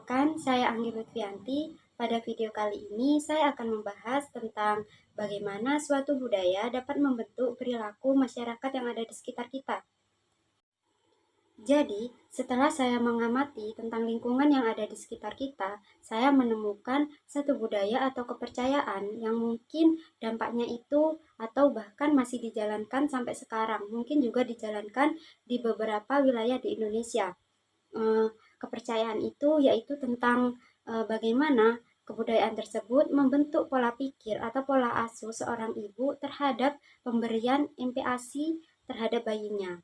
Perkenalkan, saya Anggi Lutfianti. Pada video kali ini, saya akan membahas tentang bagaimana suatu budaya dapat membentuk perilaku masyarakat yang ada di sekitar kita. Jadi, setelah saya mengamati tentang lingkungan yang ada di sekitar kita, saya menemukan satu budaya atau kepercayaan yang mungkin dampaknya itu atau bahkan masih dijalankan sampai sekarang, mungkin juga dijalankan di beberapa wilayah di Indonesia. Kepercayaan itu yaitu tentang bagaimana kebudayaan tersebut membentuk pola pikir atau pola asuh seorang ibu terhadap pemberian MPASI terhadap bayinya.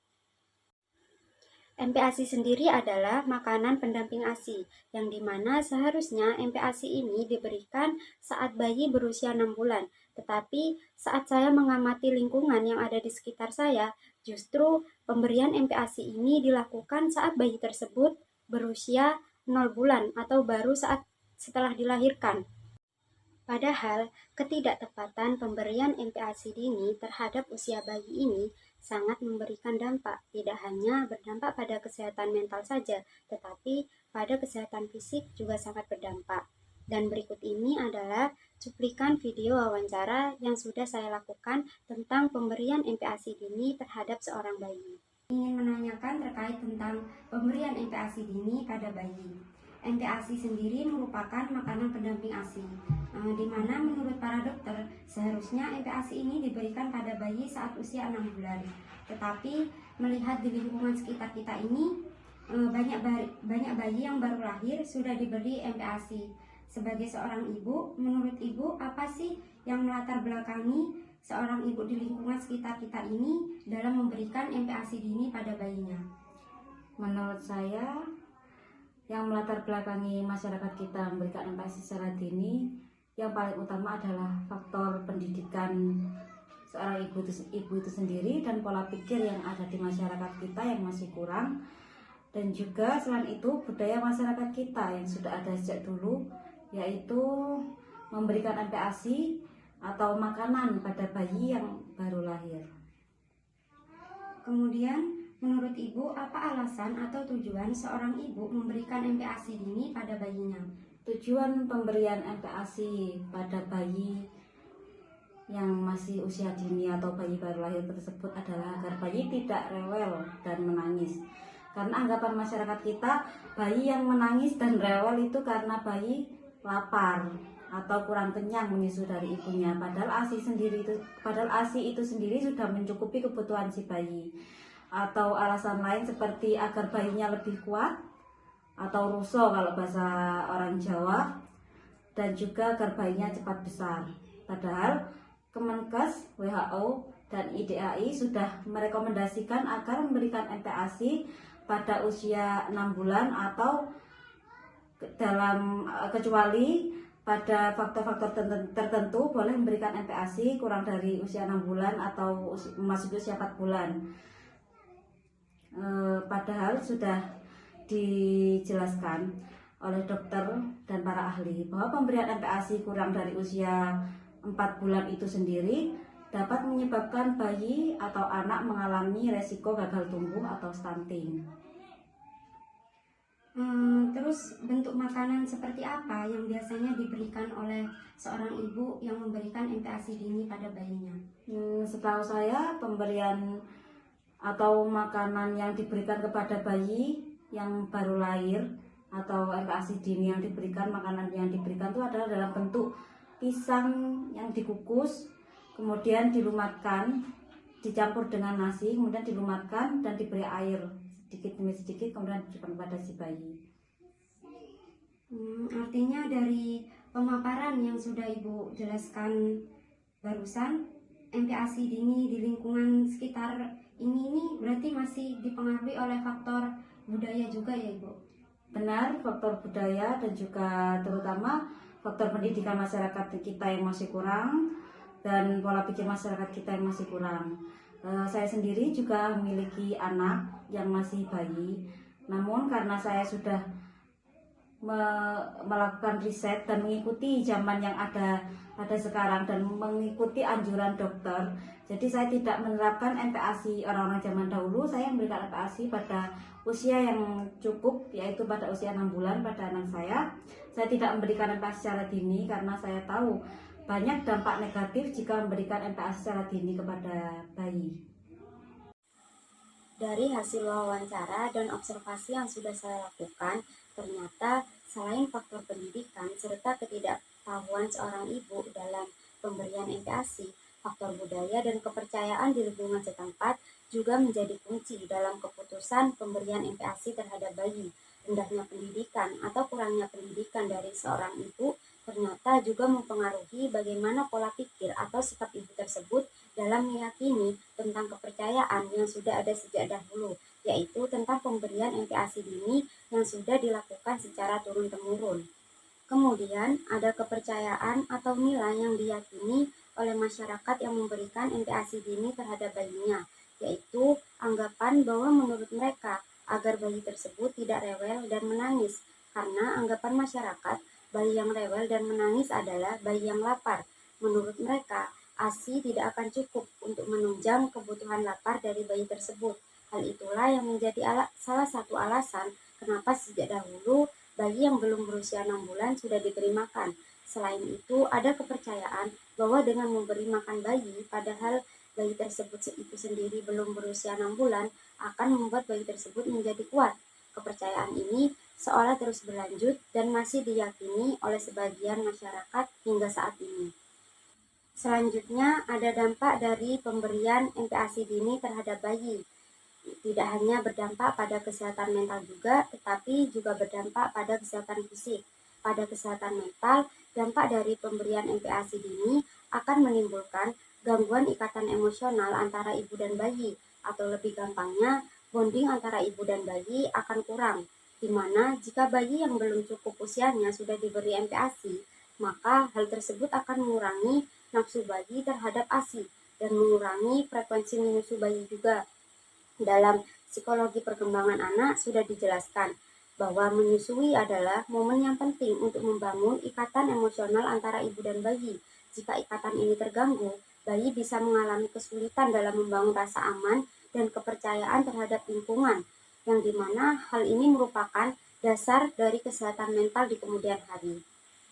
MPASI sendiri adalah makanan pendamping ASI, yang dimana seharusnya MPASI ini diberikan saat bayi berusia 6 bulan. Tetapi saat saya mengamati lingkungan yang ada di sekitar saya, justru pemberian MPASI ini dilakukan saat bayi tersebut berusia 0 bulan atau baru saat setelah dilahirkan. Padahal, ketidaktepatan pemberian MPASI dini terhadap usia bayi ini sangat memberikan dampak, tidak hanya berdampak pada kesehatan mental saja, tetapi pada kesehatan fisik juga sangat berdampak. Dan berikut ini adalah cuplikan video wawancara yang sudah saya lakukan tentang pemberian MPASI dini terhadap seorang bayi. Ingin menanyakan terkait tentang pemberian MPASI dini pada bayi. MPASI sendiri merupakan makanan pendamping ASI, di mana menurut para dokter seharusnya MPASI ini diberikan pada bayi saat usia 6 bulan. Tetapi melihat di lingkungan sekitar kita ini banyak bayi yang baru lahir sudah diberi MPASI. Sebagai seorang ibu, menurut ibu apa sih yang melatar belakangi seorang ibu di lingkungan sekitar kita ini dalam memberikan MPASI dini pada bayinya? Menurut saya, yang melatar belakangi masyarakat kita memberikan MPASI secara dini, yang paling utama adalah faktor pendidikan seorang ibu itu sendiri dan pola pikir yang ada di masyarakat kita yang masih kurang. Dan juga selain itu budaya masyarakat kita yang sudah ada sejak dulu, yaitu memberikan MPASI atau makanan pada bayi yang baru lahir. Kemudian, menurut ibu, apa alasan atau tujuan seorang ibu memberikan MPASI dini pada bayinya? Tujuan pemberian MPASI pada bayi yang masih usia dini atau bayi baru lahir tersebut adalah agar bayi tidak rewel dan menangis. Karena anggapan masyarakat kita, bayi yang menangis dan rewel itu karena bayi lapar atau kurang kenyang menyusu dari ibunya. Padahal ASI itu sendiri sudah mencukupi kebutuhan si bayi. Atau alasan lain seperti agar bayinya lebih kuat atau ruso kalau bahasa orang Jawa, dan juga agar bayinya cepat besar. Padahal Kemenkes, WHO, dan IDAI sudah merekomendasikan agar memberikan MPASI pada usia 6 bulan atau kecuali pada faktor-faktor tertentu boleh memberikan MPASI kurang dari usia 6 bulan atau memasuki usia 4 bulan. Padahal sudah dijelaskan oleh dokter dan para ahli bahwa pemberian MPASI kurang dari usia 4 bulan itu sendiri dapat menyebabkan bayi atau anak mengalami resiko gagal tumbuh atau stunting. Terus bentuk makanan seperti apa yang biasanya diberikan oleh seorang ibu yang memberikan MPASI dini pada bayinya? Setahu saya pemberian atau makanan yang diberikan kepada bayi yang baru lahir atau MPASI dini yang diberikan, makanan yang diberikan itu adalah dalam bentuk pisang yang dikukus, kemudian dilumatkan, dicampur dengan nasi, kemudian dilumatkan dan diberi air sedikit demi sedikit, kemudian diberikan kepada si bayi. Artinya dari pemaparan yang sudah Ibu jelaskan barusan, MPASI dini di lingkungan sekitar ini berarti masih dipengaruhi oleh faktor budaya juga ya Ibu? Benar, faktor budaya dan juga terutama faktor pendidikan masyarakat kita yang masih kurang dan pola pikir masyarakat kita yang masih kurang. Saya sendiri juga memiliki anak yang masih bayi, namun karena saya sudah melakukan riset dan mengikuti zaman yang ada pada sekarang dan mengikuti anjuran dokter. Jadi saya tidak menerapkan MPASI orang-orang zaman dahulu. Saya memberikan MPASI pada usia yang cukup, yaitu pada usia 6 bulan pada anak saya. Saya tidak memberikan MPASI secara dini karena saya tahu banyak dampak negatif jika memberikan MPASI secara dini kepada bayi. Dari hasil wawancara dan observasi yang sudah saya lakukan, ternyata selain faktor pendidikan serta ketidaktahuan seorang ibu dalam pemberian MPASI, faktor budaya dan kepercayaan di lingkungan setempat juga menjadi kunci dalam keputusan pemberian MPASI terhadap bayi. Rendahnya pendidikan atau kurangnya pendidikan dari seorang ibu ternyata juga mempengaruhi bagaimana pola pikir atau sikap ibu tersebut dalam meyakini tentang kepercayaan yang sudah ada sejak dahulu, yaitu tentang pemberian MPASI dini yang sudah dilakukan secara turun-temurun. Kemudian, ada kepercayaan atau nilai yang diyakini oleh masyarakat yang memberikan MPASI dini terhadap bayinya, yaitu anggapan bahwa menurut mereka agar bayi tersebut tidak rewel dan menangis, karena anggapan masyarakat bayi yang rewel dan menangis adalah bayi yang lapar. Menurut mereka, ASI tidak akan cukup untuk menunjang kebutuhan lapar dari bayi tersebut. Hal itulah yang menjadi salah satu alasan kenapa sejak dahulu bayi yang belum berusia 6 bulan sudah diberi makan. Selain itu, ada kepercayaan bahwa dengan memberi makan bayi, padahal bayi tersebut itu sendiri belum berusia 6 bulan, akan membuat bayi tersebut menjadi kuat. Kepercayaan ini seolah terus berlanjut dan masih diyakini oleh sebagian masyarakat hingga saat ini. Selanjutnya, ada dampak dari pemberian MPASI dini terhadap bayi. Tidak hanya berdampak pada kesehatan mental juga, tetapi juga berdampak pada kesehatan fisik. Pada kesehatan mental, dampak dari pemberian MPASI dini akan menimbulkan gangguan ikatan emosional antara ibu dan bayi, atau lebih gampangnya, bonding antara ibu dan bayi akan kurang, di mana jika bayi yang belum cukup usianya sudah diberi MPASI, maka hal tersebut akan mengurangi nafsu bayi terhadap ASI dan mengurangi frekuensi menyusu bayi juga. Dalam psikologi perkembangan anak sudah dijelaskan bahwa menyusui adalah momen yang penting untuk membangun ikatan emosional antara ibu dan bayi. Jika ikatan ini terganggu, bayi bisa mengalami kesulitan dalam membangun rasa aman dan kepercayaan terhadap lingkungan, yang dimana hal ini merupakan dasar dari kesehatan mental di kemudian hari.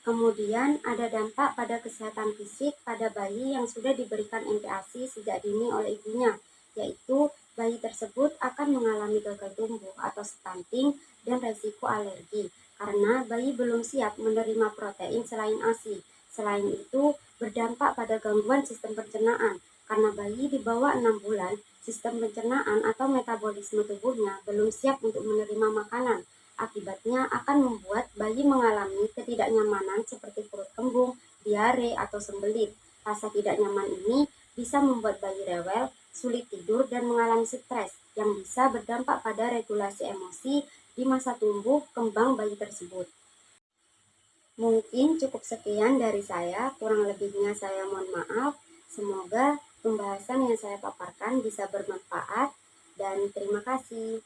Kemudian ada dampak pada kesehatan fisik pada bayi yang sudah diberikan MPASI sejak dini oleh ibunya, yaitu bayi tersebut akan mengalami gagal tumbuh atau stunting dan resiko alergi karena bayi belum siap menerima protein selain ASI. Selain itu, berdampak pada gangguan sistem pencernaan karena bayi di bawah 6 bulan, sistem pencernaan atau metabolisme tubuhnya belum siap untuk menerima makanan. Akibatnya akan membuat bayi mengalami ketidaknyamanan seperti perut kembung, diare, atau sembelit. Rasa tidak nyaman ini bisa membuat bayi rewel, sulit tidur, dan mengalami stres yang bisa berdampak pada regulasi emosi di masa tumbuh kembang bayi tersebut. Mungkin cukup sekian dari saya, kurang lebihnya saya mohon maaf. Semoga pembahasan yang saya paparkan bisa bermanfaat dan terima kasih.